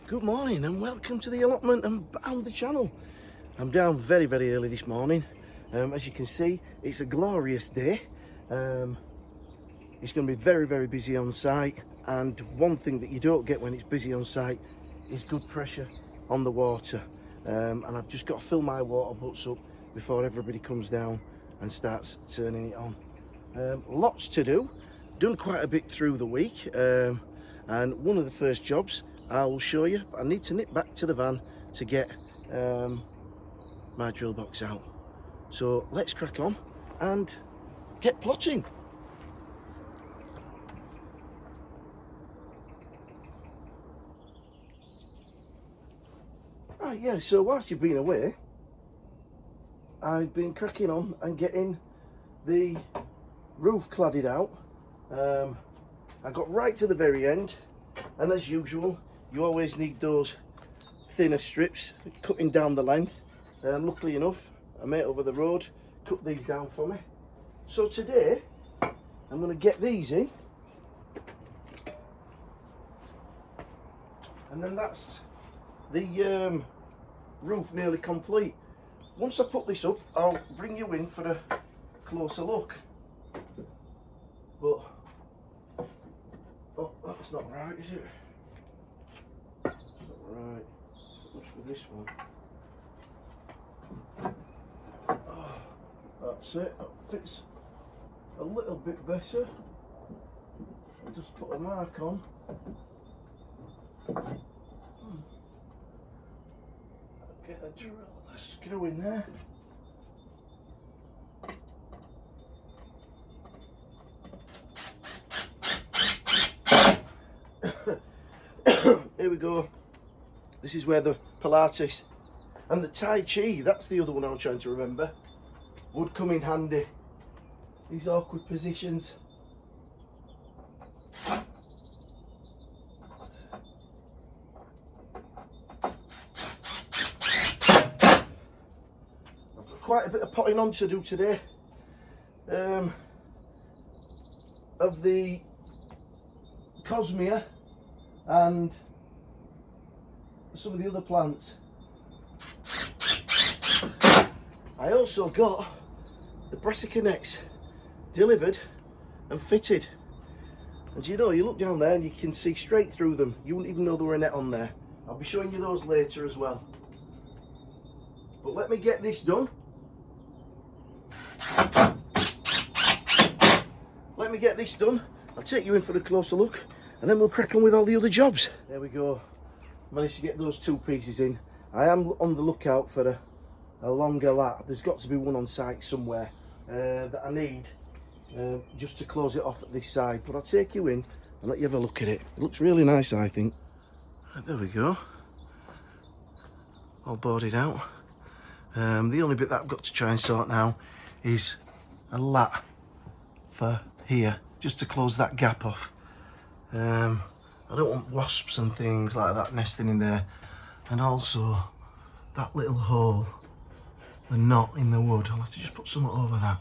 Good morning and welcome to the allotment and the channel. I'm down very early this morning. As you can see, it's a glorious day. It's going to be very busy on site, and one thing that you don't get when it's busy on site is good pressure on the water. And I've just got to fill my water butts up before everybody comes down and starts turning it on. Lots to do, done quite a bit through the week, and one of the first jobs I will show you, but I need to nip back to the van to get my drill box out. So let's crack on and get plotting. Right, yeah, so whilst you've been away, I've been cracking on and getting the roof cladded out. I got right to the very end, and as usual, you always need those thinner strips cutting down the length. Luckily enough, a mate over the road cut these down for me. So today, I'm going to get these in, and then that's the roof nearly complete. Once I put this up, I'll bring you in for a closer look. But, oh, that's not right, is it? Right, what's with this one? Oh, that's it, that fits a little bit better. I'll just put a mark on. Get a drill, a screw in there. Here we go. This is where the Pilates and the Tai Chi, that's the other one I was trying to remember, would come in handy. These awkward positions. I've got quite a bit of potting on to do today. Of the Cosmea and some of the other plants. I also got the brassica nets delivered and fitted, and you know, you look down there and you can see straight through them. You wouldn't even know there were a net on there. I'll be showing you those later as well, but let me get this done. I'll take you in for a closer look, and then we'll crack on with all the other jobs. There we go. Managed to get those two pieces in. I am on the lookout for a longer lat. There's got to be one on site somewhere that I need just to close it off at this side. But I'll take you in and let you have a look at it. It looks really nice, I think. Right, there we go. All boarded out. The only bit that I've got to try and sort now is a lat for here, just to close that gap off. I don't want wasps and things like that nesting in there, and also that little hole, the knot in the wood, I'll have to just put something over that,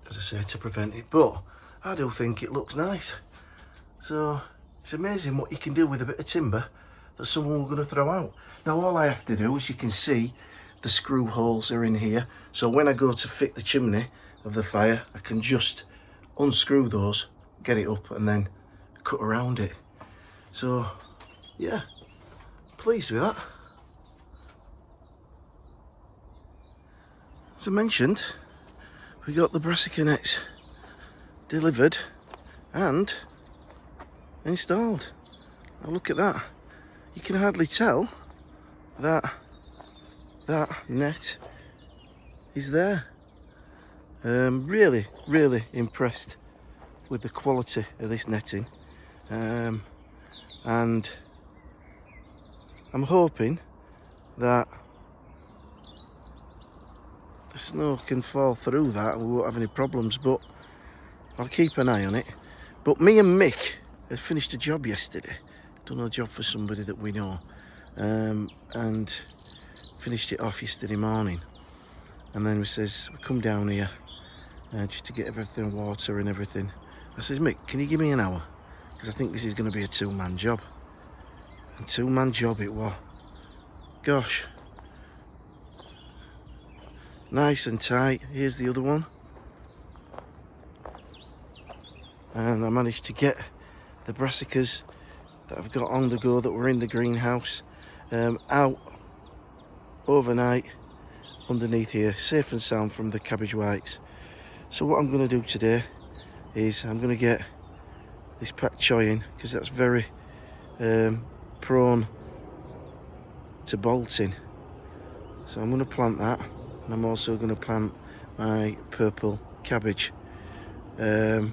as I say, to prevent it. But I do think it looks nice. So it's amazing what you can do with a bit of timber that someone was going to throw out. Now all I have to do, as you can see, the screw holes are in here, so when I go to fit the chimney of the fire, I can just unscrew those, get it up, and then cut around it. So yeah, pleased with that. As I mentioned, we got the brassica nets delivered and installed. Now look at that. You can hardly tell that that net is there. Really impressed with the quality of this netting, and I'm hoping that the snow can fall through that and we won't have any problems, but I'll keep an eye on it. But me and Mick had finished a job yesterday, done a job for somebody that we know, and finished it off yesterday morning, and then we come down here just to get everything, water and everything. I says, Mick, can you give me an hour? Because I think this is going to be a two-man job. And two-man job it was. Gosh. Nice and tight. Here's the other one. And I managed to get the brassicas that I've got on the go that were in the greenhouse out overnight underneath here, safe and sound from the cabbage whites. So what I'm going to do today is I'm going to get this pak choi in, because that's very prone to bolting. So I'm going to plant that, and I'm also going to plant my purple cabbage. I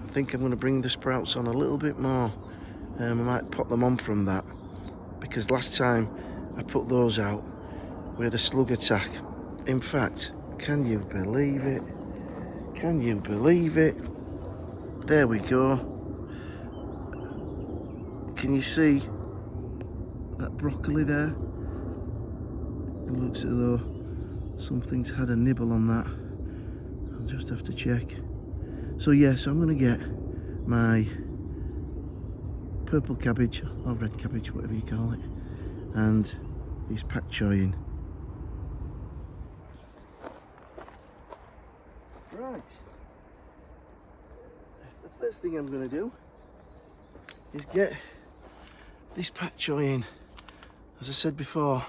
think I'm going to bring the sprouts on a little bit more. I might pop them on from that, because last time I put those out we had a slug attack. In fact, can you believe it? Can you believe it? There we go. Can you see that broccoli there? It looks as though something's had a nibble on that. I'll just have to check. So yeah, so I'm going to get my purple cabbage, or red cabbage, whatever you call it, and these pak choi in. Right. The first thing I'm going to do is get this pak choi in. As I said before,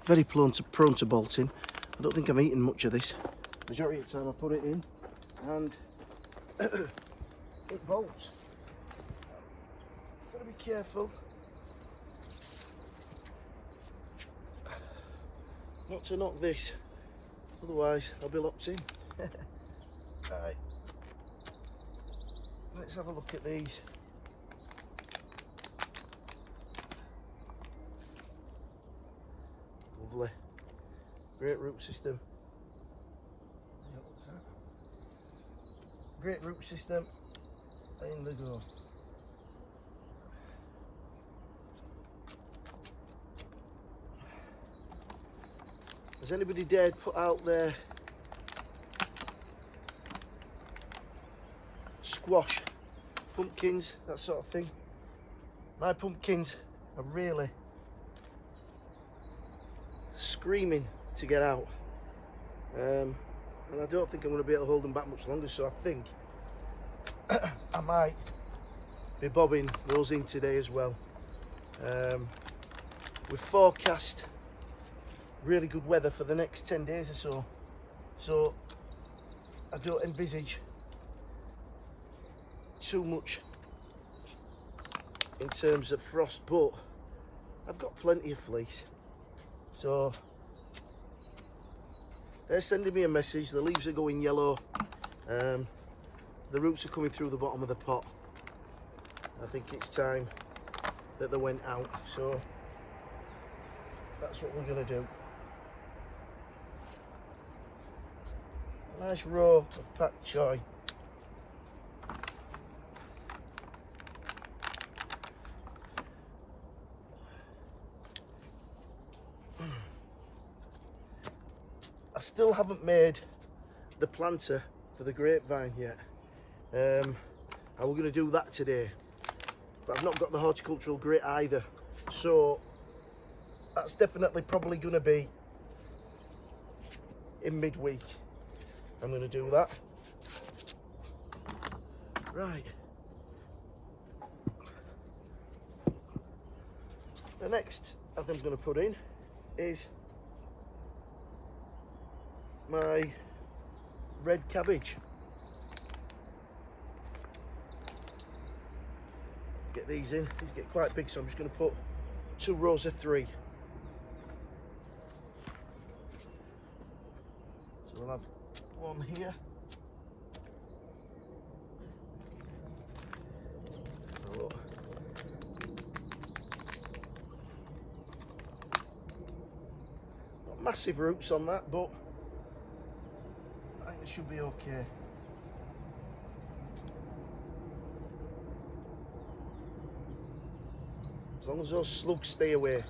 very prone to bolting. I don't think I've eaten much of this. Majority of the time I put it in and it bolts. Gotta be careful not to knock this, otherwise I'll be locked in. Right, let's have a look at these. Lovely, great root system. What's that? Great root system. In they go. Has anybody dared put out their squash, pumpkins, that sort of thing? My pumpkins are really screaming to get out, and I don't think I'm going to be able to hold them back much longer, so I think I might be bobbing those in today as well. We've forecast really good weather for the next 10 days or so, so I don't envisage too much in terms of frost, but I've got plenty of fleece. So they're sending me a message, the leaves are going yellow, the roots are coming through the bottom of the pot. I think it's time that they went out, so that's what we're going to do. A nice row of pak choi. I still haven't made the planter for the grapevine yet. I was going to do that today, but I've not got the horticultural grit either, so that's definitely probably going to be in midweek. I'm going to do that. Right. The next I think I'm going to put in is my red cabbage. Get these in. These get quite big, so I'm just going to put 2 rows of 3. So we'll have one here. Oh. Not massive roots on that, but I think it should be okay. As long as those slugs stay away.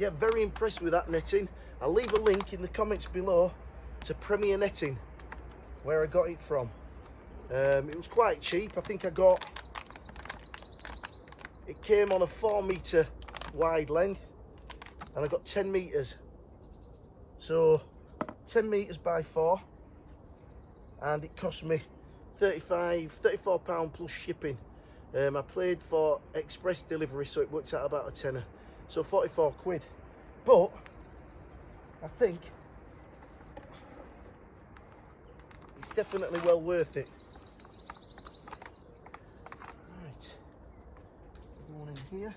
yeah, very impressed with that netting. I'll leave a link in the comments below to Premier Netting, where I got it from. It was quite cheap. I think it came on a 4 metre wide length, and I got 10 metres. So 10 metres by 4, and it cost me £34 plus shipping. I paid for express delivery, so it worked out about a tenner, so 44 quid. But I think it's definitely well worth it. Right, going in here.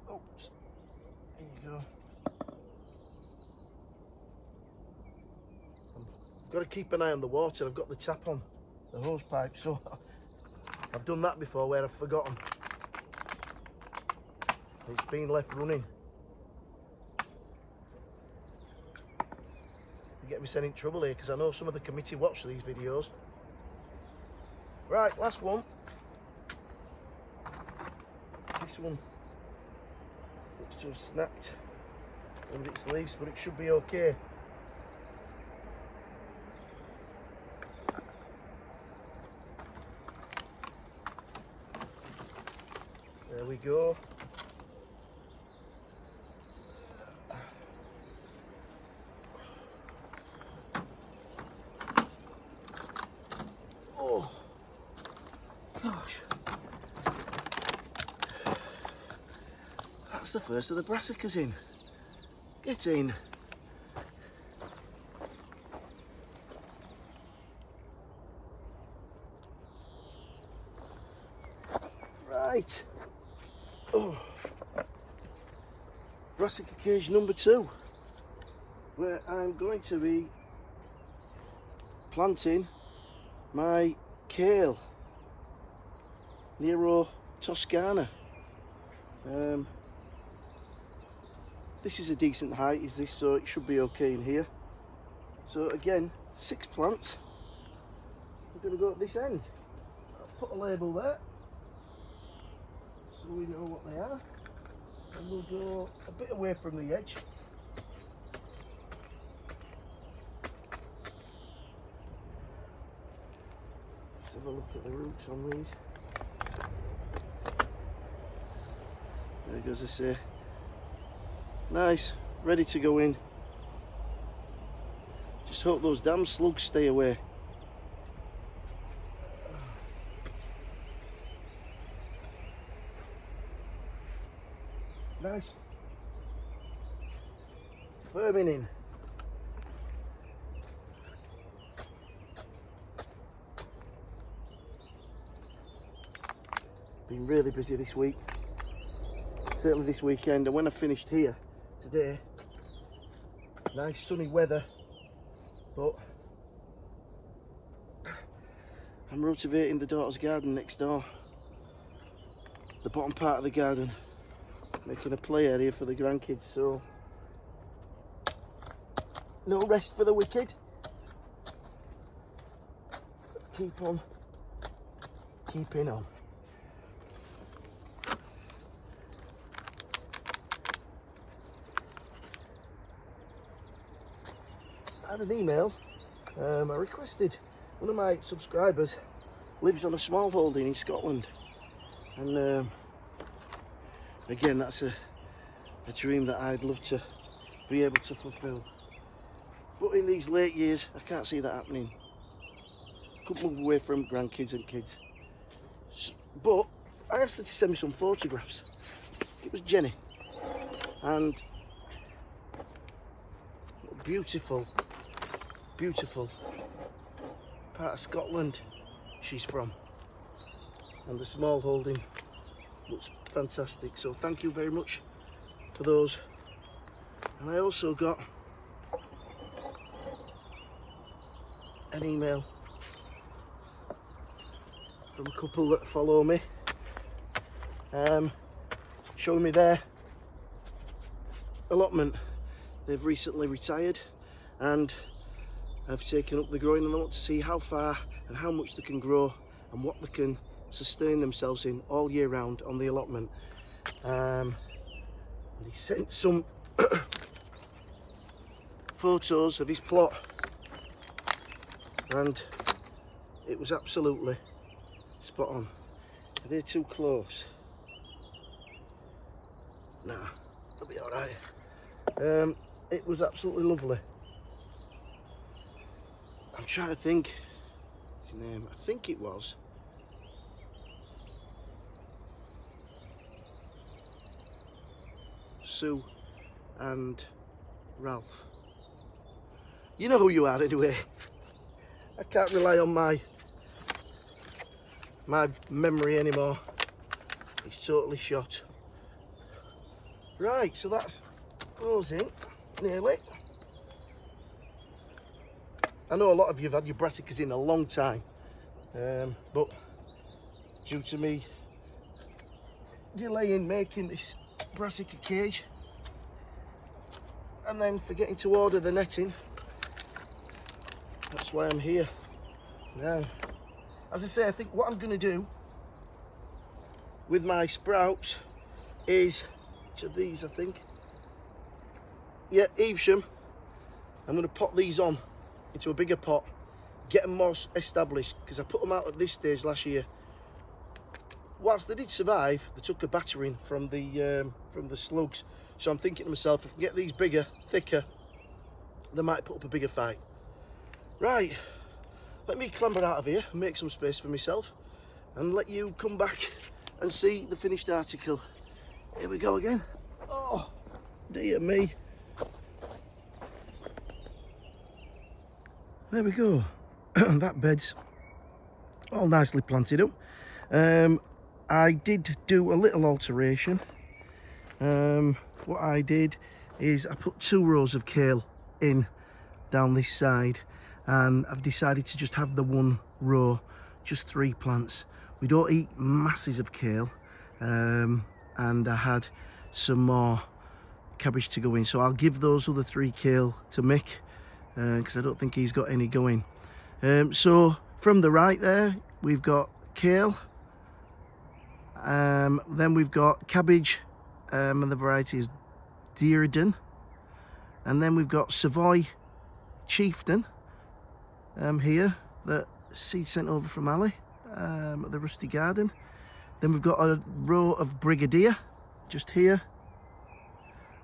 Oops, there you go. I've got to keep an eye on the water. I've got the tap on the hose pipe, so I've done that before where I've forgotten. It's been left running. You get me sent in trouble here, because I know some of the committee watch these videos. Right, last one. This one looks to have snapped one of its leaves, but it should be okay. There we go. Oh, gosh. That's the first of the brassicas in. Get in. Right. Oh. Brassica cage number 2, where I'm going to be planting my kale, Nero Toscana. This is a decent height, is this, so it should be okay in here. So again, 6 plants. We're going to go at this end. I'll put a label there so we know what they are, and we'll go a bit away from the edge. Let's have a look at the roots on these. There goes, I say. Nice, ready to go in. Just hope those damn slugs stay away. Nice. Firming in. Been really busy this week, certainly this weekend, and when I finished here today, nice sunny weather, but I'm cultivating the daughter's garden next door, the bottom part of the garden, making a play area for the grandkids, so no rest for the wicked. Keep on keeping on. I had an email. I requested, one of my subscribers lives on a small holding in Scotland, and again, that's a dream that I'd love to be able to fulfill, but in these late years I can't see that happening. Couldn't move away from grandkids and kids, but I asked her to send me some photographs. It was Jenny, and beautiful part of Scotland she's from, and the small holding looks fantastic, so thank you very much for those. And I also got an email from a couple that follow me, showing me their allotment. They've recently retired and have taken up the growing, and they want to see how far and how much they can grow and what they can sustain themselves in all year round on the allotment. And he sent some photos of his plot, and it was absolutely spot on. Are they too close? Nah, they'll be all right. It was absolutely lovely. I'm trying to think his name. I think it was Sue and Ralph. You know who you are anyway. I can't rely on my memory anymore. It's totally shot. Right, so that's closing nearly. I know a lot of you have had your brassicas in a long time, but due to me delaying making this brassica cage and then forgetting to order the netting, that's why I'm here now. As I say, I think what I'm going to do with my sprouts is, which are these, I think, yeah, Evesham. I'm going to pot these on into a bigger pot, get them more established, because I put them out at this stage last year. Whilst they did survive, they took a battering from the slugs. So I'm thinking to myself, if I can get these bigger, thicker, they might put up a bigger fight. Right, let me clamber out of here and make some space for myself, and let you come back and see the finished article. Here we go again. Oh, dear me. There we go. That bed's all nicely planted up. I did do a little alteration. What I did is I put 2 rows of kale in down this side, and I've decided to just have the 1 row, just 3 plants. We don't eat masses of kale, and I had some more cabbage to go in, so I'll give those other 3 kale to Mick, because I don't think he's got any going. So from the right there we've got kale, then we've got cabbage, and the variety is Dearden, and then we've got Savoy Chieftain here, that seed sent over from Ali at the Rusty Garden. Then we've got a row of Brigadier just here,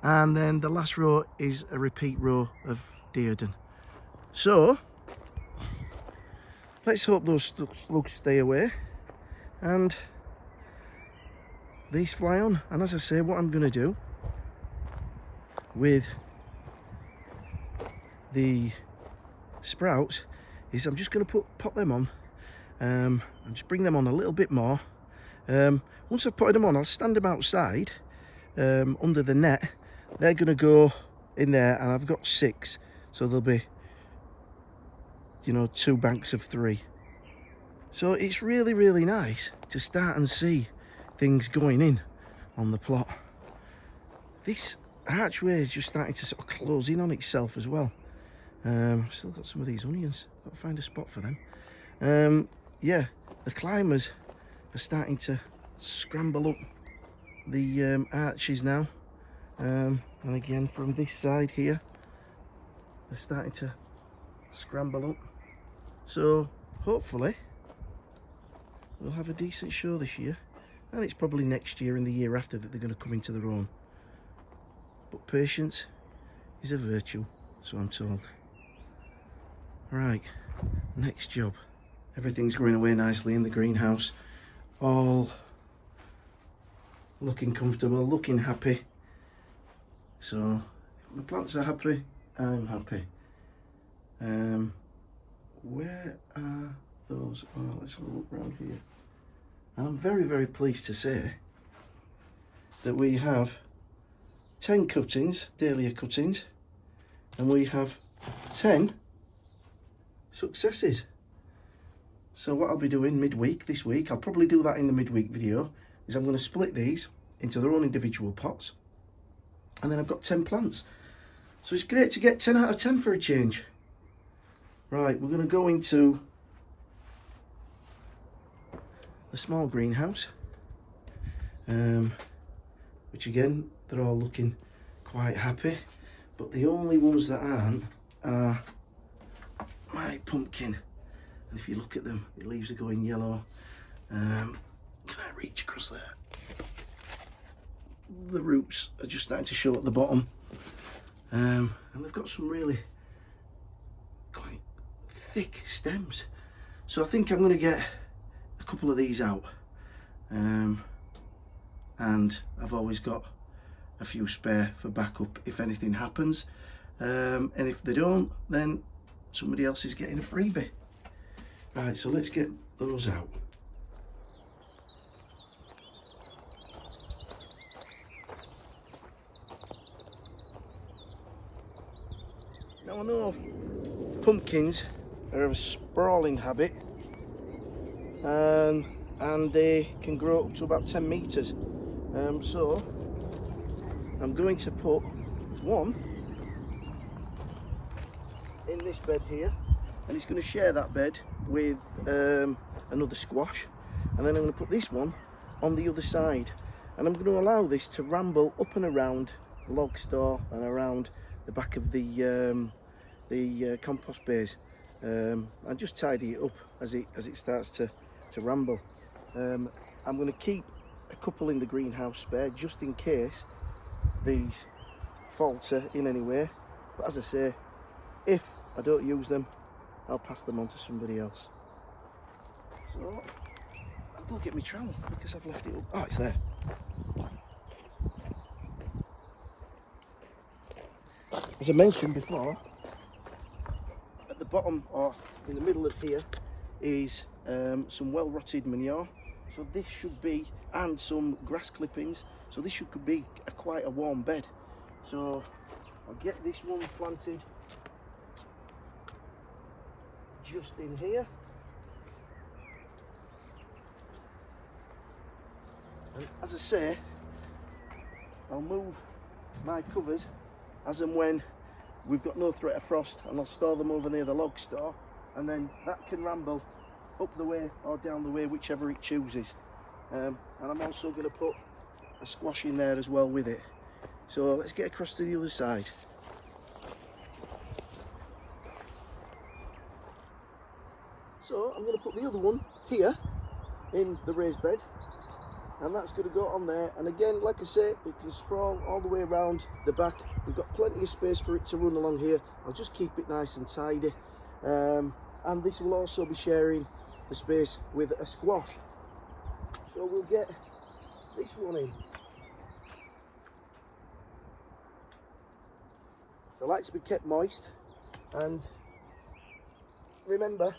and then the last row is a repeat row of Dearden. So let's hope those slugs stay away and these fly on. And as I say, what I'm going to do with the sprouts is I'm just going to pop them on, and just bring them on a little bit more. Once I've put them on, I'll stand them outside under the net. They're going to go in there, and I've got 6, so there'll be, you know, 2 banks of 3. So it's really, really nice to start and see things going in on the plot. This archway is just starting to sort of close in on itself as well. Still got some of these onions, got to find a spot for them. Yeah, the climbers are starting to scramble up the arches now, and again from this side here they're starting to scramble up. So hopefully we'll have a decent show this year, and it's probably next year and the year after that they're going to come into their own. But patience is a virtue, so I'm told. Right, next job. Everything's growing away nicely in the greenhouse, all looking comfortable, looking happy. So if my plants are happy, I'm happy. Where are those? Oh, let's have a look around here. I'm very, very pleased to say that we have 10 cuttings, dahlia cuttings, and we have 10 successes. So what I'll be doing midweek this week, I'll probably do that in the midweek video, is I'm going to split these into their own individual pots, and then I've got 10 plants. So it's great to get 10 out of 10 for a change. Right, we're going to go into the a small greenhouse, which again, they're all looking quite happy, but the only ones that aren't are my pumpkin. And if you look at them, the leaves are going yellow. Can I reach across there? The roots are just starting to show at the bottom, and they've got some really quite thick stems. So I think I'm going to get a couple of these out, and I've always got a few spare for backup if anything happens, and if they don't, then somebody else is getting a freebie. Right, so let's get those out. Now I know pumpkins are of a sprawling habit, and they can grow up to about 10 metres. So I'm going to put one in this bed here, and it's going to share that bed with another squash, and then I'm going to put this one on the other side, and I'm going to allow this to ramble up and around the log store and around the back of the compost bays, and just tidy it up as it starts to ramble. I'm going to keep a couple in the greenhouse spare just in case these falter in any way, but as I say, if I don't use them, I'll pass them on to somebody else. So I'll go get my trowel because I've left it up. Oh, it's there. As I mentioned before, at the bottom or in the middle of here is some well rotted manure. So this should be, and some grass clippings. So this should be quite a warm bed. So I'll get this one planted just in here, and as I say, I'll move my covers as and when we've got no threat of frost, and I'll store them over near the log store, and then that can ramble up the way or down the way, whichever it chooses. And I'm also going to put a squash in there as well with it. So let's get across to the other side. So I'm going to put the other one here in the raised bed, and that's going to go on there. And again, like I say, it can sprawl all the way around the back. We've got plenty of space for it to run along here. I'll just keep it nice and tidy, and this will also be sharing the space with a squash. So we'll get this one in. They like to be kept moist, and remember,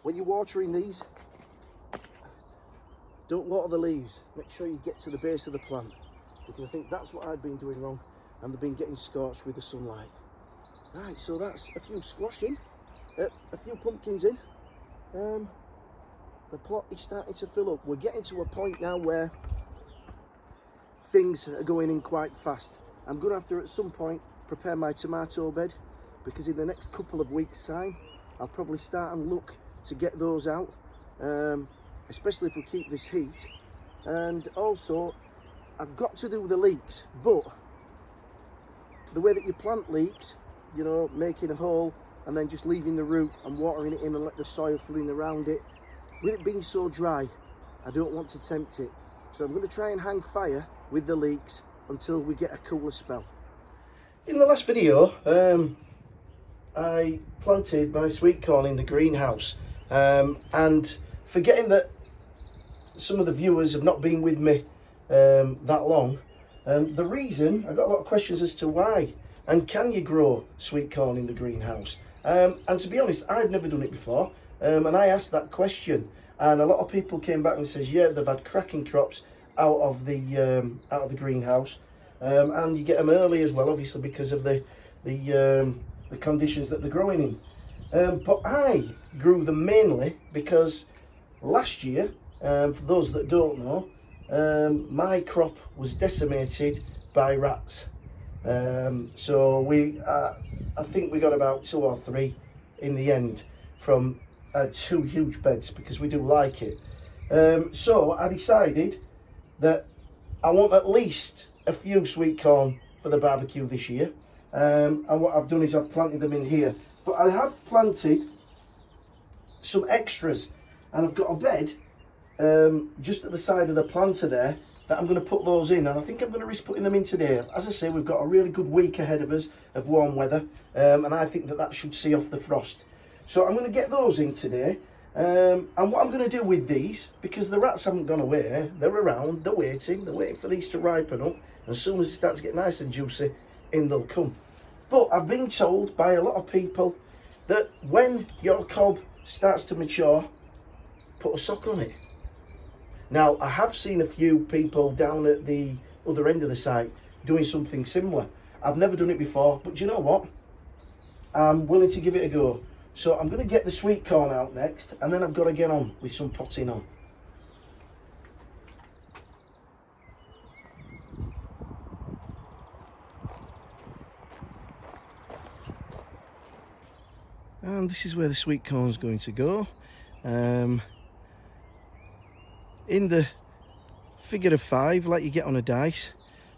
when you're watering these, don't water the leaves. Make sure you get to the base of the plant, because I think that's what I've been doing wrong, and they've been getting scorched with the sunlight. Right, so that's a few squash in, a few pumpkins in. The plot is starting to fill up. We're getting to a point now where things are going in quite fast. I'm going to have to, at some point, prepare my tomato bed, because in the next couple of weeks' time, I'll probably start and look to get those out, especially if we keep this heat. And also, I've got to do the leeks, but the way that you plant leeks, you know, making a hole and then just leaving the root and watering it in and let the soil fill in around it, with it being so dry, I don't want to tempt it. So I'm going to try and hang fire with the leeks until we get a cooler spell. In the last video, I planted my sweet corn in the greenhouse, and forgetting that some of the viewers have not been with me that long, the reason, I got a lot of questions as to why, and can you grow sweet corn in the greenhouse? And to be honest, I've never done it before, and I asked that question, and a lot of people came back and says, yeah, they've had cracking crops out of the greenhouse, and you get them early as well, obviously because of the conditions that they're growing in. But I grew them mainly because last year, for those that don't know, my crop was decimated by rats. So I think we got about 2 or 3 in the end from 2 huge beds because we do like it. So I decided that I want at least a few sweet corn for the barbecue this year. And what I've done is I've planted them in here. But I have planted some extras, and I've got a bed just at the side of the planter there that I'm going to put those in, and I think I'm going to risk putting them in today. As I say, we've got a really good week ahead of us of warm weather, and I think that should see off the frost. So I'm going to get those in today, and what I'm going to do with these, because the rats haven't gone away, they're around, they're waiting for these to ripen up, and as soon as it starts to get nice and juicy, in they'll come. But I've been told by a lot of people that when your cob starts to mature, put a sock on it. Now, I have seen a few people down at the other end of the site doing something similar. I've never done it before, but do you know what? I'm willing to give it a go. So I'm going to get the sweet corn out next, and then I've got to get on with some potting on. And this is where the sweet corn's going to go. In the figure of 5, like you get on a dice,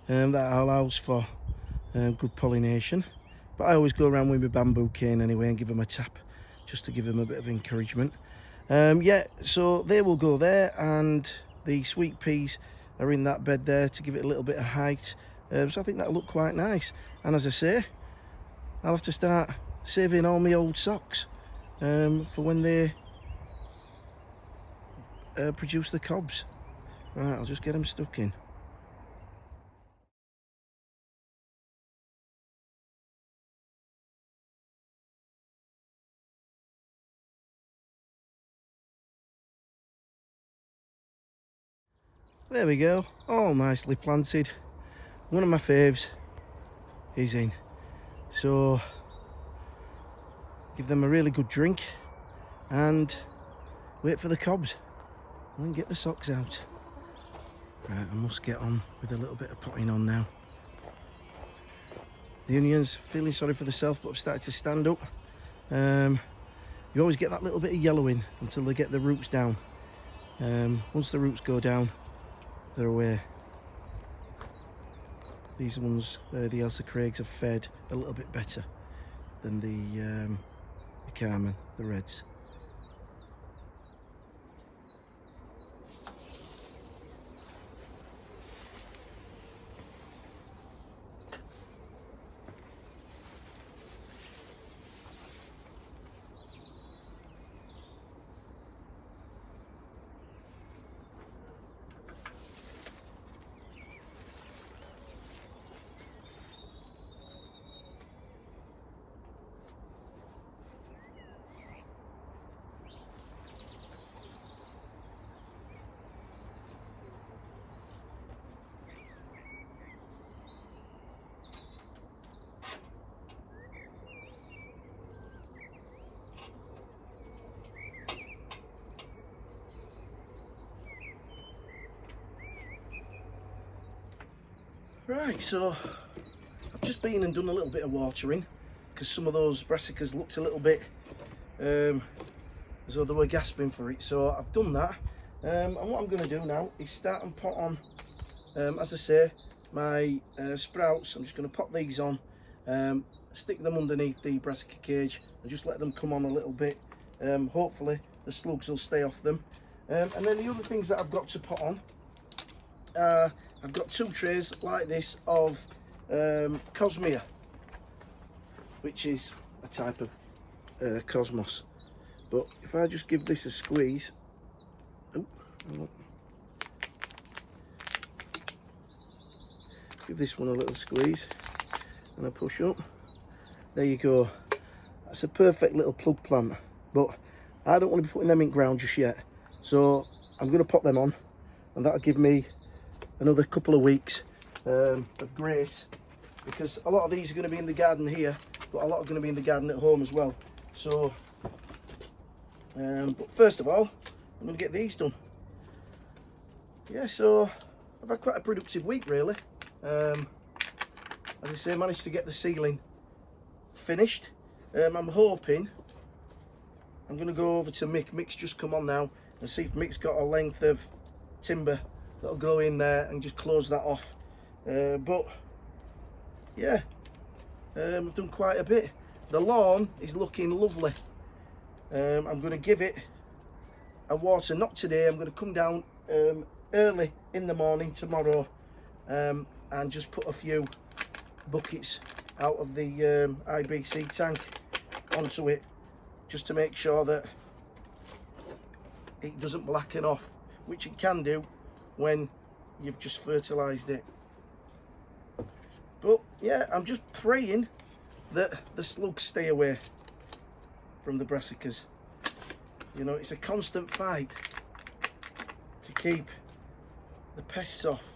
that allows for good pollination. But I always go around with my bamboo cane anyway and give them a tap, just to give them a bit of encouragement. Yeah, so they will go there, and the sweet peas are in that bed there to give it a little bit of height. So I think that'll look quite nice. And as I say, I'll have to start saving all my old socks for when they produce the cobs. Right, I'll just get them stuck in. There we go, all nicely planted. One of my faves is in. So give them a really good drink and wait for the cobs and then get the socks out. Right, I must get on with a little bit of potting on now. The onions, feeling sorry for themselves, but have started to stand up. You always get that little bit of yellowing until they get the roots down. Once the roots go down, they're away. These ones, the Elsa Craigs, have fared a little bit better than the Carmen, the reds. Right, so I've just been and done a little bit of watering because some of those brassicas looked a little bit as though they were gasping for it. So I've done that, and what I'm going to do now is start and pot on, as I say, my sprouts. I'm just going to pop these on, stick them underneath the brassica cage and just let them come on a little bit. Hopefully the slugs will stay off them. And then the other things that I've got to put on, I've got 2 trays like this of Cosmea, which is a type of cosmos. But if I just give this a squeeze, give this one a little squeeze and a push up, there you go. That's a perfect little plug plant, but I don't want to be putting them in ground just yet, so I'm going to pop them on, and that'll give me another couple of weeks of grace, because a lot of these are going to be in the garden here, but a lot are going to be in the garden at home as well. So but first of all, I'm going to get these done. Yeah, so I've had quite a productive week really. As I say, managed to get the ceiling finished. I'm hoping I'm going to go over to Mick. Mick's just come on now, and see if Mick's got a length of timber that'll go in there and just close that off. But yeah, I've done quite a bit. The lawn is looking lovely. I'm going to give it a water, not today. I'm going to come down early in the morning tomorrow and just put a few buckets out of the IBC tank onto it, just to make sure that it doesn't blacken off, which it can do when you've just fertilized it. But yeah, I'm just praying that the slugs stay away from the brassicas. You know, it's a constant fight to keep the pests off.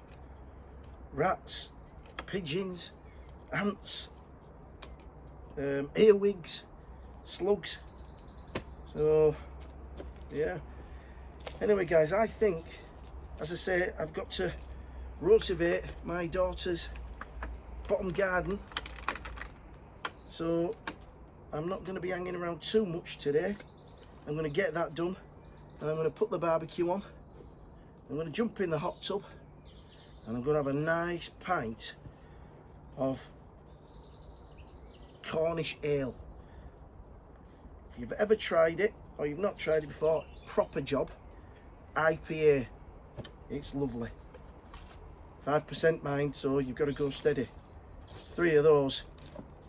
Rats, pigeons, ants, earwigs, slugs. So yeah, anyway guys, I think, as I say, I've got to rotivate my daughter's bottom garden, so I'm not going to be hanging around too much today. I'm going to get that done, and I'm going to put the barbecue on. I'm going to jump in the hot tub, and I'm going to have a nice pint of Cornish ale. If you've ever tried it, or you've not tried it before, proper job. IPA, it's lovely. 5% mind, so you've got to go steady. 3 of those,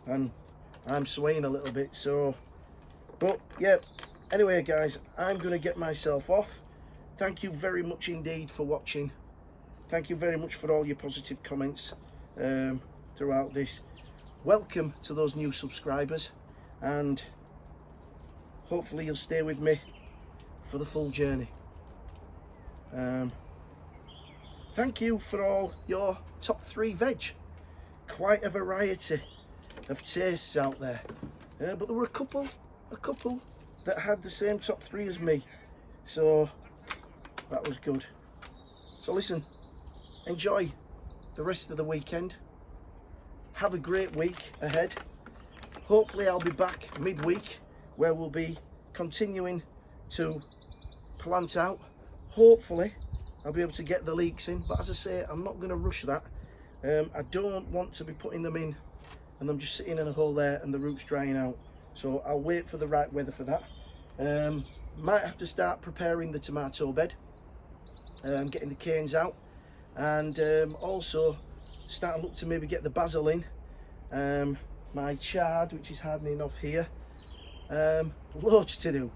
and I'm swaying a little bit, so, but yeah, anyway guys, I'm going to get myself off. Thank you very much indeed for watching. Thank you very much for all your positive comments throughout this. Welcome to those new subscribers, and hopefully you'll stay with me for the full journey. Thank you for all your top 3 veg. Quite a variety of tastes out there, but there were a couple that had the same top 3 as me, so that was good. So listen, enjoy the rest of the weekend. Have a great week ahead. Hopefully I'll be back midweek, where we'll be continuing to plant out. Hopefully I'll be able to get the leeks in, but as I say, I'm not going to rush that. I don't want to be putting them in and I'm just sitting in a hole there and the roots drying out, so I'll wait for the right weather for that. Might have to start preparing the tomato bed, getting the canes out, and also start to look to maybe get the basil in, my chard, which is hardening off here. Loads to do,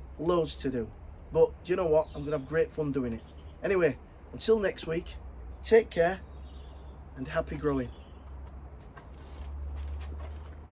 but do you know what, I'm gonna have great fun doing it. Anyway, until next week, take care and happy growing.